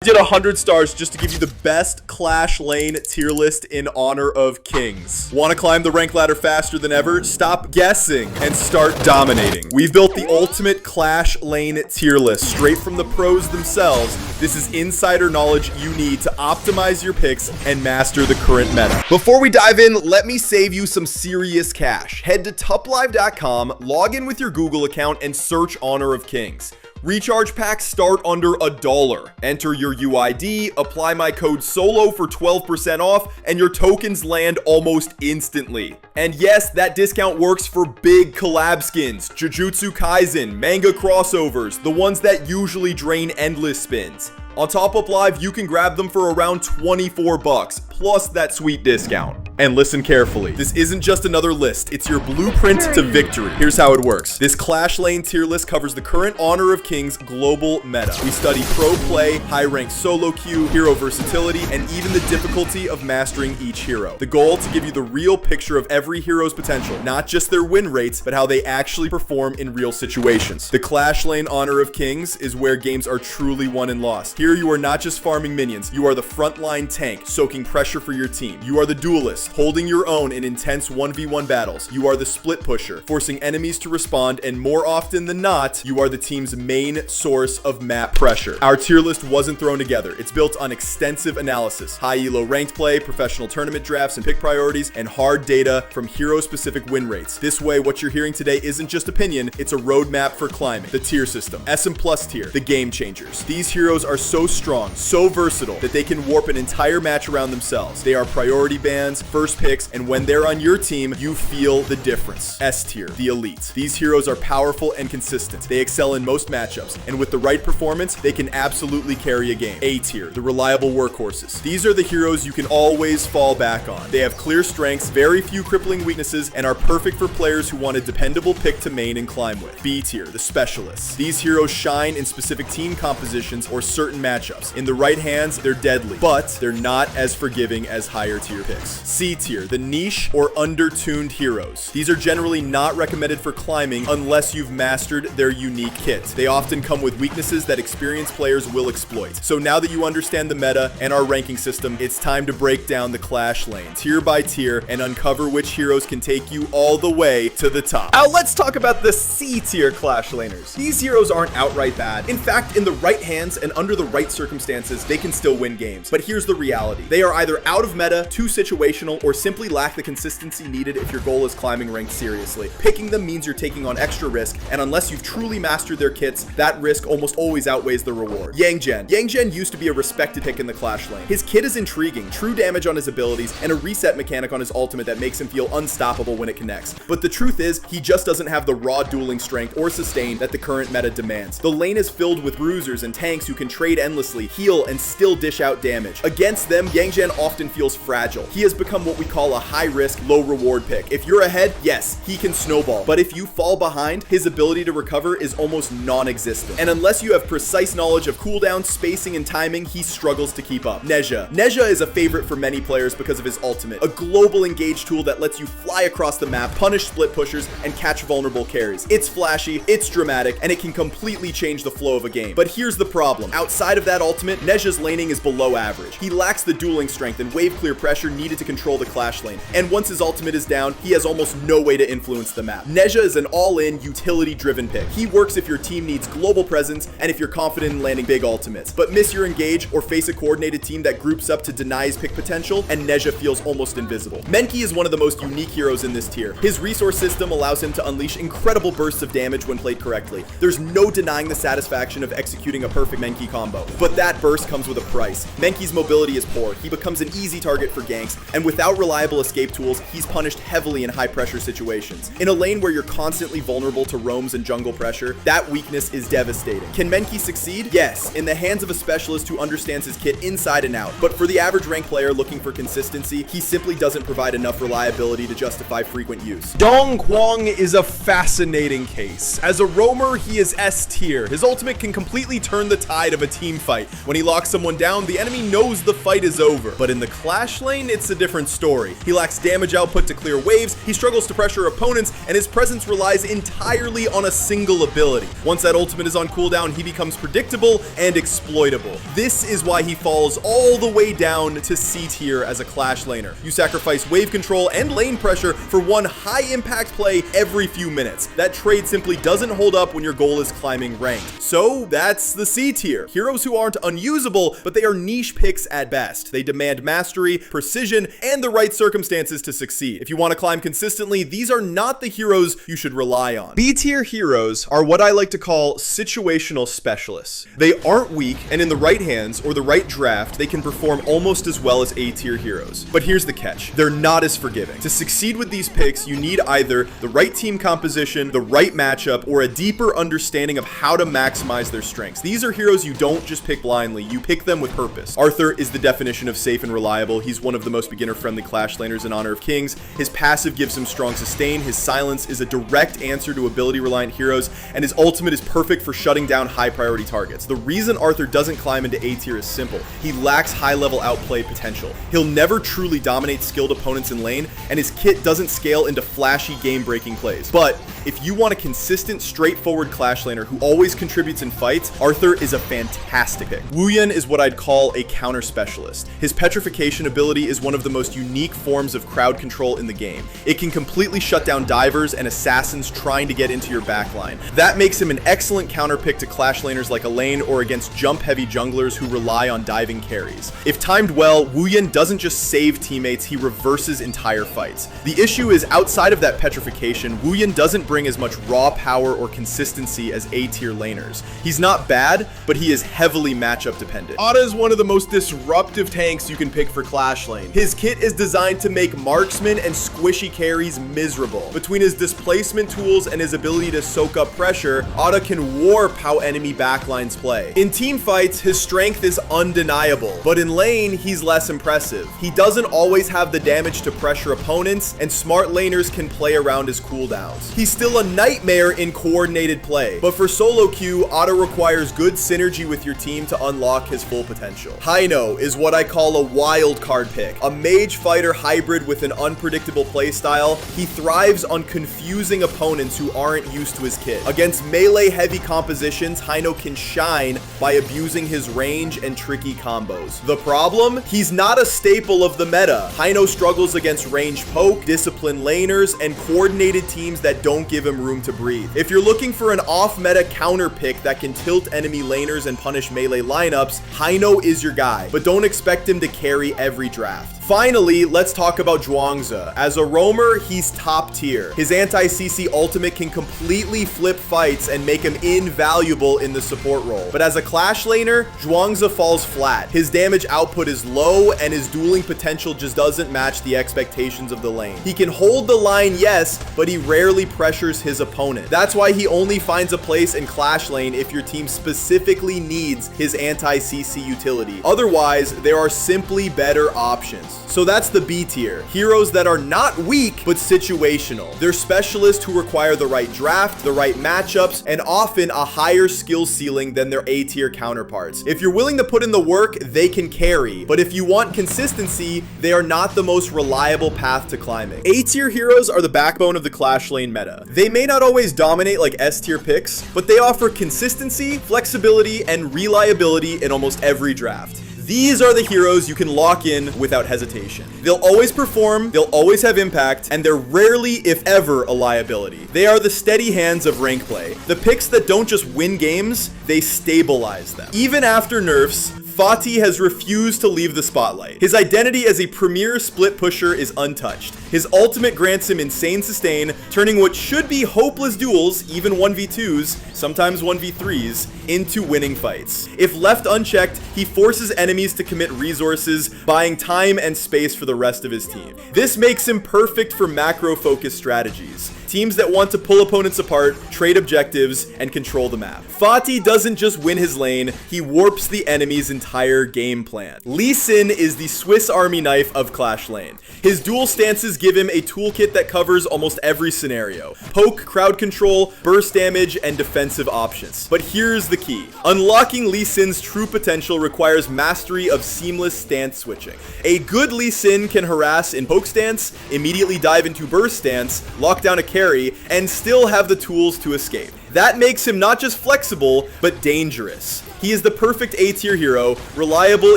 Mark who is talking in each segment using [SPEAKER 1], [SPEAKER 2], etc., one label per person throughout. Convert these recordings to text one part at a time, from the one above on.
[SPEAKER 1] Did 100 stars just to give you the best Clash Lane tier list in honor of kings. Want to climb the rank ladder faster than ever? Stop guessing and start dominating. We've built the ultimate Clash Lane tier list straight from the pros themselves. This is insider knowledge you need to optimize your picks and master the current meta. Before we dive in, let me save you some serious cash. Head to TopUpLive.com, log in with your Google account, and search Honor of Kings. Recharge packs start under $1. Enter your UID, apply my code SOLO for 12% off, and your tokens land almost instantly. And yes, that discount works for big collab skins, Jujutsu Kaisen, manga crossovers, the ones that usually drain endless spins. On TopUpLive, you can grab them for around 24 bucks, plus that sweet discount. And listen carefully, this isn't just another list, it's your blueprint to victory. Here's how it works. This Clash Lane tier list covers the current Honor of Kings global meta. We study pro play, high rank solo queue, hero versatility, and even the difficulty of mastering each hero. The goal to give you the real picture of every hero's potential, not just their win rates, but how they actually perform in real situations. The Clash Lane Honor of Kings is where games are truly won and lost. Here you are not just farming minions, you are the frontline tank, soaking pressure for your team. You are the duelist, holding your own in intense 1v1 battles. You are the split pusher, forcing enemies to respond, and more often than not, you are the team's main source of map pressure. Our tier list wasn't thrown together. It's built on extensive analysis, high elo ranked play, professional tournament drafts and pick priorities, and hard data from hero-specific win rates. This way, what you're hearing today isn't just opinion, it's a roadmap for climbing. The tier system, SM Plus tier, the game changers. These heroes are so strong, so versatile, that they can warp an entire match around themselves. They are priority bans, first picks, and when they're on your team, you feel the difference. S tier, the elite. These heroes are powerful and consistent. They excel in most matchups, and with the right performance, they can absolutely carry a game. A tier, the reliable workhorses. These are the heroes you can always fall back on. They have clear strengths, very few crippling weaknesses, and are perfect for players who want a dependable pick to main and climb with. B tier, the specialists. These heroes shine in specific team compositions or certain matchups. In the right hands, they're deadly, but they're not as forgiving as higher tier picks. C tier, the niche or undertuned heroes. These are generally not recommended for climbing unless you've mastered their unique kit. They often come with weaknesses that experienced players will exploit. So now that you understand the meta and our ranking system, it's time to break down the Clash Lane tier by tier and uncover which heroes can take you all the way to the top. Now let's talk about the C tier Clash Laners. These heroes aren't outright bad. In fact, in the right hands and under the right circumstances, they can still win games. But here's the reality. They are either out of meta, too situational, or simply lack the consistency needed if your goal is climbing ranked seriously. Picking them means you're taking on extra risk, and unless you've truly mastered their kits, that risk almost always outweighs the reward. Yang Gen used to be a respected pick in the Clash Lane. His kit is intriguing, true damage on his abilities, and a reset mechanic on his ultimate that makes him feel unstoppable when it connects. But the truth is, he just doesn't have the raw dueling strength or sustain that the current meta demands. The lane is filled with bruisers and tanks who can trade endlessly, heal, and still dish out damage. Against them, Yang Gen often feels fragile. He has become what we call a high-risk, low-reward pick. If you're ahead, yes, he can snowball. But if you fall behind, his ability to recover is almost non-existent. And unless you have precise knowledge of cooldown, spacing, and timing, he struggles to keep up. Neja is a favorite for many players because of his ultimate, a global engage tool that lets you fly across the map, punish split pushers, and catch vulnerable carries. It's flashy, it's dramatic, and it can completely change the flow of a game. But here's the problem. Outside of that ultimate, Neja's laning is below average. He lacks the dueling strength and wave clear pressure needed to control the Clash Lane. And once his ultimate is down, he has almost no way to influence the map. Neja is an all-in, utility-driven pick. He works if your team needs global presence and if you're confident in landing big ultimates. But miss your engage or face a coordinated team that groups up to deny his pick potential, and Neja feels almost invisible. Menki is one of the most unique heroes in this tier. His resource system allows him to unleash incredible bursts of damage when played correctly. There's no denying the satisfaction of executing a perfect Menki combo, but that burst comes with a price. Menki's mobility is poor. He becomes an easy target for ganks, and without reliable escape tools, he's punished heavily in high-pressure situations. In a lane where you're constantly vulnerable to roams and jungle pressure, that weakness is devastating. Can Menki succeed? Yes, in the hands of a specialist who understands his kit inside and out. But for the average rank player looking for consistency, he simply doesn't provide enough reliability to justify frequent use. Dong Huang is a fascinating case. As a roamer, he is S tier. His ultimate can completely turn the tide of a team fight. When he locks someone down, the enemy knows the fight is over. But in the Clash Lane, it's a different different story. He lacks damage output to clear waves, he struggles to pressure opponents, and his presence relies entirely on a single ability. Once that ultimate is on cooldown, he becomes predictable and exploitable. This is why he falls all the way down to C tier as a Clash laner. You sacrifice wave control and lane pressure for one high impact play every few minutes. That trade simply doesn't hold up when your goal is climbing ranked. So that's the C tier. Heroes who aren't unusable, but they are niche picks at best. They demand mastery, precision, and the right circumstances to succeed. If you want to climb consistently, these are not the heroes you should rely on. B tier heroes are what I like to call situational specialists. They aren't weak, and in the right hands or the right draft, they can perform almost as well as A tier heroes. But here's the catch. They're not as forgiving. To succeed with these picks, you need either the right team composition, the right matchup, or a deeper understanding of how to maximize their strengths. These are heroes you don't just pick blindly, you pick them with purpose. Arthur is the definition of safe and reliable. He's one of the most beginner-friendly Clash laners in Honor of Kings. His passive gives him strong sustain, his silence is a direct answer to ability-reliant heroes, and his ultimate is perfect for shutting down high-priority targets. The reason Arthur doesn't climb into A tier is simple. He lacks high-level outplay potential. He'll never truly dominate skilled opponents in lane, and his kit doesn't scale into flashy game-breaking plays. But if you want a consistent, straightforward Clash laner who always contributes in fights, Arthur is a fantastic pick. Wooyen is what I'd call a counter specialist. His petrification ability is one of the most unique forms of crowd control in the game. It can completely shut down divers and assassins trying to get into your backline. That makes him an excellent counter pick to Clash laners like Elaine or against jump-heavy junglers who rely on diving carries. If timed well, Wooyen doesn't just save teammates, he reverses entire fights. The issue is, outside of that petrification, Wooyen doesn't bring as much raw power or consistency as A-tier laners. He's not bad, but he is heavily matchup dependent. Ada is one of the most disruptive tanks you can pick for Clash lane. His kit is designed to make marksmen and squishy carries miserable. Between his displacement tools and his ability to soak up pressure, Ada can warp how enemy backlines play. In team fights, his strength is undeniable, but in lane, he's less impressive. He doesn't always have the damage to pressure opponents, and smart laners can play around his cooldowns. He's still a nightmare in coordinated play, but for solo queue, Ada requires good synergy with your team to unlock his full potential. Heino is what I call a wild card pick, a mage fighter hybrid with an unpredictable playstyle. He thrives on confusing opponents who aren't used to his kit. Against melee heavy compositions, Heino can shine by abusing his range and tricky combos. The problem? He's not a staple of the meta. Heino struggles against range poke, disciplined laners, and coordinated teams that don't give him room to breathe. If you're looking for an off-meta counter pick that can tilt enemy laners and punish melee lineups, Heino is your guy, but don't expect him to carry every draft. Finally, let's talk about Zhuangzi. As a roamer, he's top tier. His anti-CC ultimate can completely flip fights and make him invaluable in the support role. But as a Clash laner, Zhuangzi falls flat. His damage output is low, and his dueling potential just doesn't match the expectations of the lane. He can hold the line, yes, but he rarely pressures his opponent. That's why he only finds a place in Clash lane if your team specifically needs his anti-CC utility. Otherwise, there are simply better options. So that's the B tier. Heroes that are not weak, but situational. They're specialists who require the right draft, the right matchups, and often a higher skill ceiling than their A tier counterparts. If you're willing to put in the work, they can carry. But if you want consistency, they are not the most reliable path to climbing. A tier heroes are the backbone of the Clash lane meta. They may not always dominate like S tier picks, but they offer consistency, flexibility, and reliability in almost every draft. These are the heroes you can lock in without hesitation. They'll always perform, they'll always have impact, and they're rarely, if ever, a liability. They are the steady hands of rank play. The picks that don't just win games, they stabilize them. Even after nerfs, Fatih has refused to leave the spotlight. His identity as a premier split pusher is untouched. His ultimate grants him insane sustain, turning what should be hopeless duels, even 1v2s, sometimes 1v3s, into winning fights. If left unchecked, he forces enemies to commit resources, buying time and space for the rest of his team. This makes him perfect for macro-focused strategies. teams that want to pull opponents apart, trade objectives, and control the map. Fatih doesn't just win his lane, he warps the enemy's entire game plan. Lee Sin is the Swiss Army knife of Clash Lane. His dual stances give him a toolkit that covers almost every scenario: poke, crowd control, burst damage, and defensive options. But here's the key. Unlocking Lee Sin's true potential requires mastery of seamless stance switching. A good Lee Sin can harass in poke stance, immediately dive into burst stance, lock down a carry, and still have the tools to escape. That makes him not just flexible, but dangerous. He is the perfect A-tier hero, reliable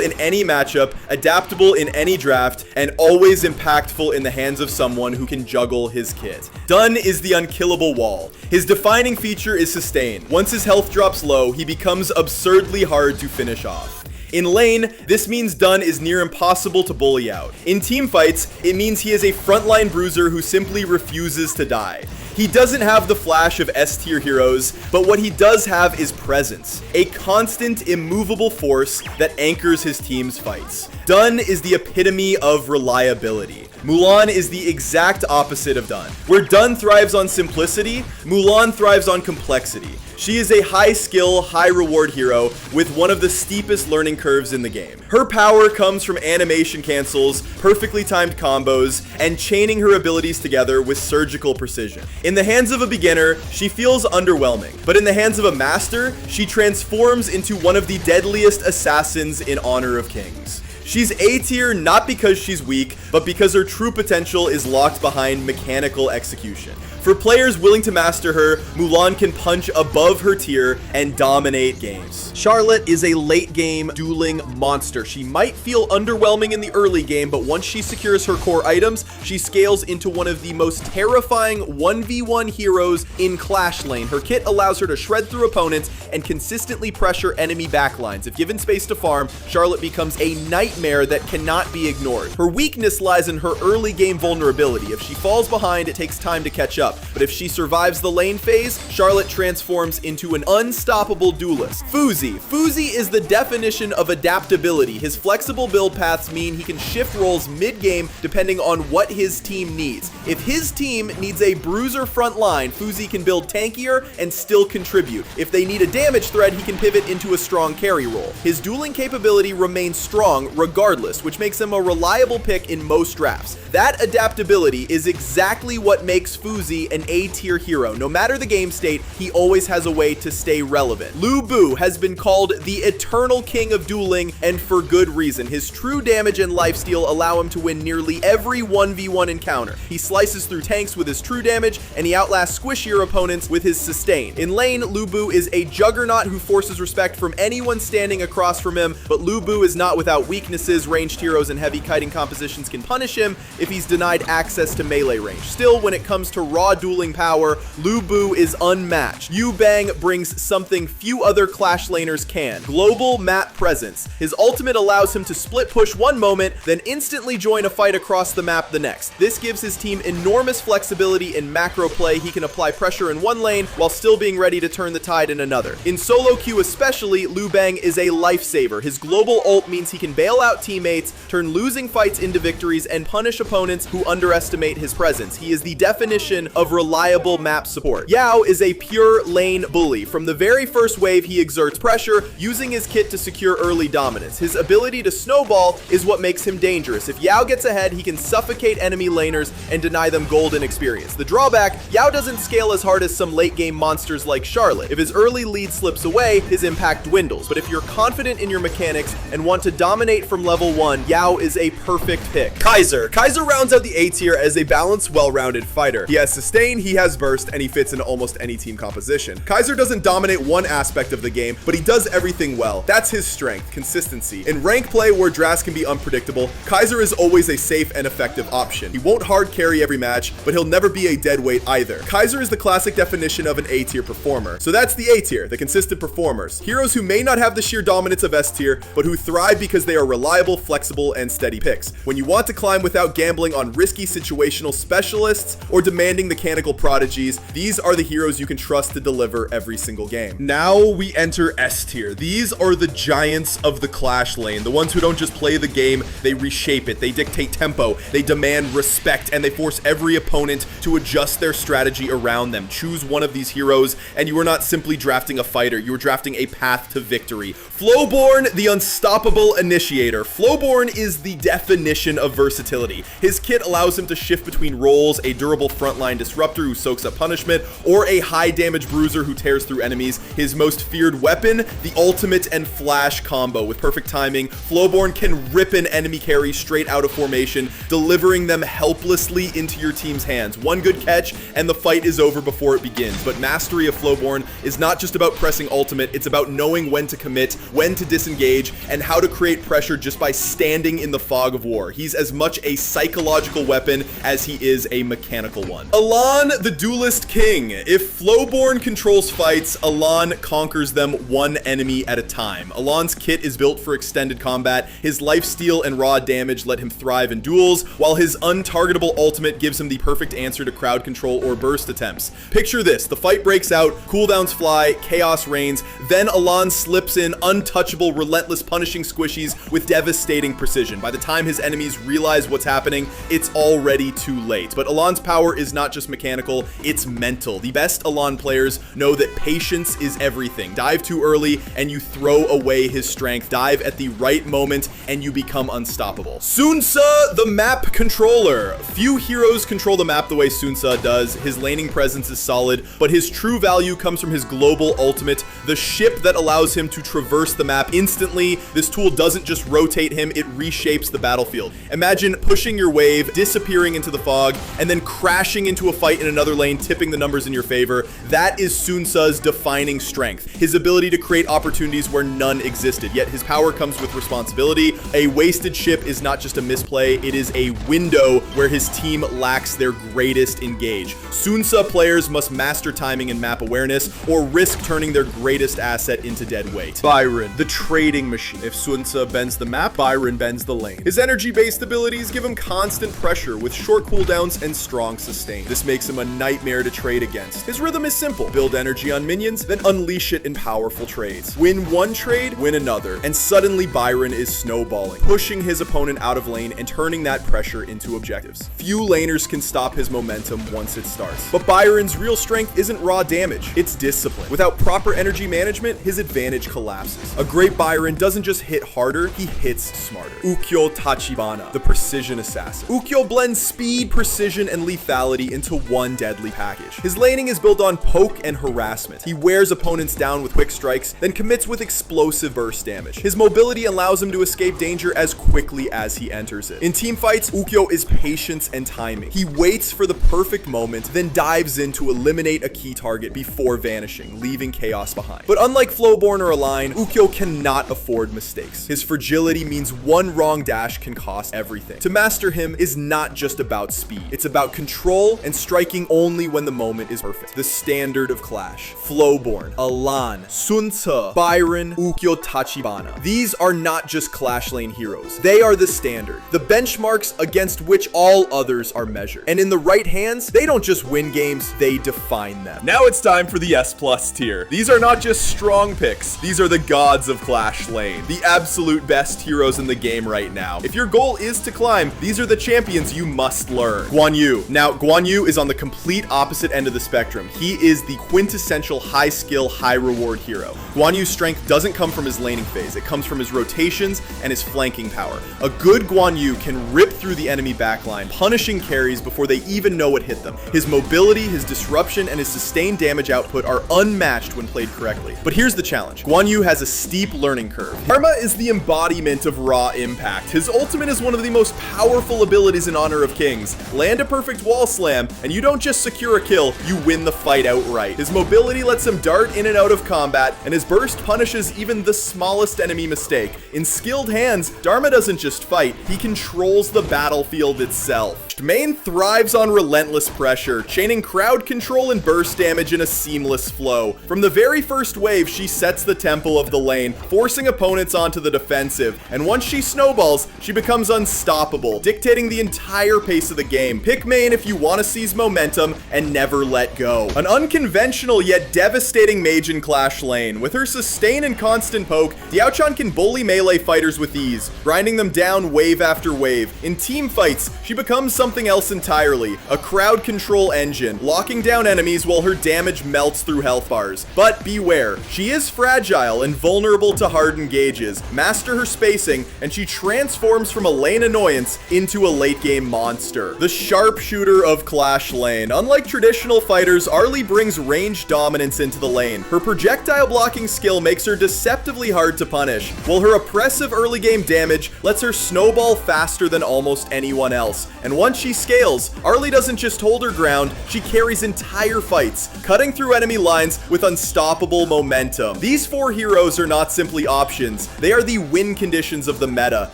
[SPEAKER 1] in any matchup, adaptable in any draft, and always impactful in the hands of someone who can juggle his kit. Dun is the unkillable wall. His defining feature is sustain. Once his health drops low, he becomes absurdly hard to finish off. In lane, this means Dun is near impossible to bully out. In teamfights, it means he is a frontline bruiser who simply refuses to die. He doesn't have the flash of S-tier heroes, but what he does have is presence, a constant, immovable force that anchors his team's fights. Dun is the epitome of reliability. Mulan is the exact opposite of Dun. Where Dun thrives on simplicity, Mulan thrives on complexity. She is a high-skill, high-reward hero with one of the steepest learning curves in the game. Her power comes from animation cancels, perfectly timed combos, and chaining her abilities together with surgical precision. In the hands of a beginner, she feels underwhelming, but in the hands of a master, she transforms into one of the deadliest assassins in Honor of Kings. She's A-tier not because she's weak, but because her true potential is locked behind mechanical execution. For players willing to master her, Mulan can punch above her tier and dominate games. Charlotte is a late game dueling monster. She might feel underwhelming in the early game, but once she secures her core items, she scales into one of the most terrifying 1v1 heroes in Clash Lane. Her kit allows her to shred through opponents and consistently pressure enemy backlines. If given space to farm, Charlotte becomes a nightmare that cannot be ignored. Her weakness lies in her early game vulnerability. If she falls behind, it takes time to catch up. But if she survives the lane phase, Charlotte transforms into an unstoppable duelist. Fuzi is the definition of adaptability. His flexible build paths mean he can shift roles mid-game depending on what his team needs. If his team needs a bruiser front line, Fuzi can build tankier and still contribute. If they need a damage thread, he can pivot into a strong carry role. His dueling capability remains strong regardless, which makes him a reliable pick in most drafts. That adaptability is exactly what makes Fuzi an A-tier hero. No matter the game state, he always has a way to stay relevant. Lu Bu has been called the eternal king of dueling, and for good reason. His true damage and lifesteal allow him to win nearly every 1v1 encounter. He slices through tanks with his true damage, and he outlasts squishier opponents with his sustain. In lane, Lu Bu is a juggernaut who forces respect from anyone standing across from him, but Lu Bu is not without weaknesses. Ranged heroes and heavy kiting compositions can punish him if he's denied access to melee range. Still, when it comes to raw dueling power, Lu Bu is unmatched. Yu Bang brings something few other Clash laners can: global map presence. His ultimate allows him to split push one moment, then instantly join a fight across the map the next. This gives his team enormous flexibility in macro play. He can apply pressure in one lane while still being ready to turn the tide in another. In solo queue especially, Lu Bang is a lifesaver. His global ult means he can bail out teammates, turn losing fights into victories, and punish opponents who underestimate his presence. He is the definition of reliable map support. Yao is a pure lane bully. From the very first wave, he exerts pressure, using his kit to secure early dominance. His ability to snowball is what makes him dangerous. If Yao gets ahead, he can suffocate enemy laners and deny them golden experience. The drawback, Yao doesn't scale as hard as some late game monsters like Charlotte. If his early lead slips away, his impact dwindles. But if you're confident in your mechanics and want to dominate from level 1, Yao is a perfect pick. Kaiser rounds out the A tier as a balanced, well-rounded fighter. He has sustain, he has burst, and he fits into almost any team composition. Kaiser doesn't dominate one aspect of the game, but he does everything well. That's his strength: consistency. In rank play where drafts can be unpredictable, Kaiser is always a safe and effective option. He won't hard carry every match, but he'll never be a dead weight either. Kaiser is the classic definition of an A tier performer. So that's the A tier, the consistent performers. Heroes who may not have the sheer dominance of S tier, but who thrive because they are reliable, flexible, and steady picks. When you want to climb without gambling on risky situational specialists or demanding the mechanical prodigies. These are the heroes you can trust to deliver every single game. Now we enter S tier. These are the giants of the Clash lane, the ones who don't just play the game, they reshape it, they dictate tempo, they demand respect, and they force every opponent to adjust their strategy around them. Choose one of these heroes, and you are not simply drafting a fighter, you are drafting a path to victory. Flowborn, the unstoppable initiator. Flowborn is the definition of versatility. His kit allows him to shift between roles, a durable frontline disruptor who soaks up punishment, or a high damage bruiser who tears through enemies. His most feared weapon, the ultimate and flash combo. With perfect timing, Flowborn can rip an enemy carry straight out of formation, delivering them helplessly into your team's hands. One good catch, and the fight is over before it begins. But mastery of Flowborn is not just about pressing ultimate, it's about knowing when to commit, when to disengage, and how to create pressure just by standing in the fog of war. He's as much a psychological weapon as he is a mechanical one. Elan, the duelist king. If Flowborn controls fights, Elan conquers them one enemy at a time. Elan's kit is built for extended combat. His lifesteal and raw damage let him thrive in duels, while his untargetable ultimate gives him the perfect answer to crowd control or burst attempts. Picture this, the fight breaks out, cooldowns fly, chaos reigns, then Elan slips in untouchable, relentless punishing squishies with devastating precision. By the time his enemies realize what's happening, it's already too late. But Elan's power is not just mechanical, it's mental. The best Elan players know that patience is everything. Dive too early and you throw away his strength. Dive at the right moment and you become unstoppable. Sunsa, the map controller. Few heroes control the map the way Sunsa does. His laning presence is solid, but his true value comes from his global ultimate, the ship that allows him to traverse the map instantly. This tool doesn't just rotate him, it reshapes the battlefield. Imagine pushing your wave, disappearing into the fog, and then crashing into a fight in another lane, tipping the numbers in your favor. That is Sunsa's defining strength. His ability to create opportunities where none existed, yet his power comes with responsibility. A wasted ship is not just a misplay, it is a window where his team lacks their greatest engage. Sunsa players must master timing and map awareness, or risk turning their greatest asset into dead weight. Byron, the trading machine. If Sunsa bends the map, Byron bends the lane. His energy-based abilities give him constant pressure with short cooldowns and strong sustain. This makes him a nightmare to trade against. His rhythm is simple. Build energy on minions, then unleash it in powerful trades. Win one trade, win another, and suddenly Byron is snowballing, pushing his opponent out of lane and turning that pressure into objectives. Few laners can stop his momentum once it starts. But Byron's real strength isn't raw damage, it's discipline. Without proper energy management, his advantage collapses. A great Byron doesn't just hit harder, he hits smarter. Ukyo Tachibana, the precision assassin. Ukyo blends speed, precision, and lethality into one deadly package. His laning is built on poke and harassment. He wears opponents down with quick strikes, then commits with explosive burst damage. His mobility allows him to escape danger as quickly as he enters it. In team fights, Ukyo is patience and timing. He waits for the perfect moment, then dives in to eliminate a key target before vanishing, leaving chaos behind. But unlike Flowborn or Align, Ukyo cannot afford mistakes. His fragility means one wrong dash can cost everything. To master him is not just about speed. It's about control and striking only when the moment is perfect. The standard of Clash. Flowborn, Alan, Sunsa, Byron, Ukyo Tachibana. These are not just Clash lane heroes. They are the standard. The benchmarks against which all others are measured. And in the right hands, they don't just win games, they define them. Now it's time for the S+ tier. These are not just strong picks. These are the gods of Clash lane. The absolute best heroes in the game right now. If your goal is to climb, these are the champions you must learn. Guan Yu. Now, Guan Yu is on the complete opposite end of the spectrum. He is the quintessential high skill, high reward hero. Guan Yu's strength doesn't come from his laning phase. It comes from his rotations and his flanking power. A good Guan Yu can rip through the enemy backline, punishing carries before they even know what hit them. His mobility, his disruption, and his sustained damage output are unmatched when played correctly. But here's the challenge. Guan Yu has a steep learning curve. Karma is the embodiment of raw impact. His ultimate is one of the most powerful abilities in Honor of Kings. Land a perfect wall slam, and you don't just secure a kill, you win the fight outright. His mobility lets him dart in and out of combat, and his burst punishes even the smallest enemy mistake. In skilled hands, Dharma doesn't just fight, he controls the battlefield itself. finished. Main thrives on relentless pressure, chaining crowd control and burst damage in a seamless flow. From the very first wave, she sets the tempo of the lane, forcing opponents onto the defensive, and once she snowballs, she becomes unstoppable, dictating the entire pace of the game. Pick main if you want to seize momentum and never let go. An unconventional yet devastating mage in Clash lane. With her sustain and constant poke, Diaochan can bully melee fighters with ease, grinding them down wave after wave. In team fights, she becomes something else entirely, a crowd control engine, locking down enemies while her damage melts through health bars. But beware, she is fragile and vulnerable to hard engages. Master her spacing, and she transforms from a lane annoyance into a late game monster. The sharpshooter of Clash lane. Unlike traditional fighters, Arlie brings range dominance into the lane. Her projectile blocking skill makes her deceptively hard to punish, while her oppressive early game damage lets her snowball faster than almost anyone else. And once she scales, Arlie doesn't just hold her ground, she carries entire fights, cutting through enemy lines with unstoppable momentum. These four heroes are not simply options, they are the win conditions of the meta.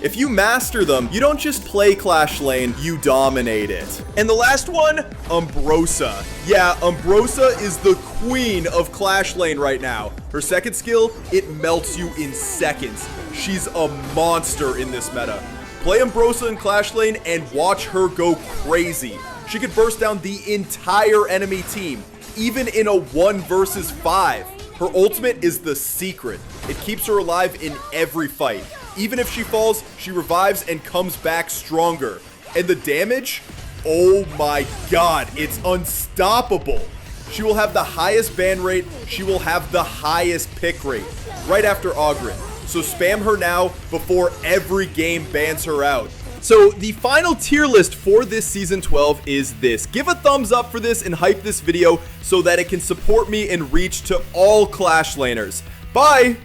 [SPEAKER 1] If you master them, you don't just play Clash lane, you dominate it. And the last one, Umbrosa. Yeah, Umbrosa is the queen of Clash lane right now. Her second skill, it melts you in seconds. She's a monster in this meta. Play Umbrosa in Clash lane and watch her go crazy. She could burst down the entire enemy team, even in a 1 versus 5. Her ultimate is the secret. It keeps her alive in every fight. Even if she falls, she revives and comes back stronger. And the damage? Oh my god, it's unstoppable. She will have the highest ban rate, she will have the highest pick rate, right after Oghren. So spam her now before every game bans her out. So the final tier list for this season 12 is this. Give a thumbs up for this and hype this video so that it can support me and reach to all Clash laners. Bye!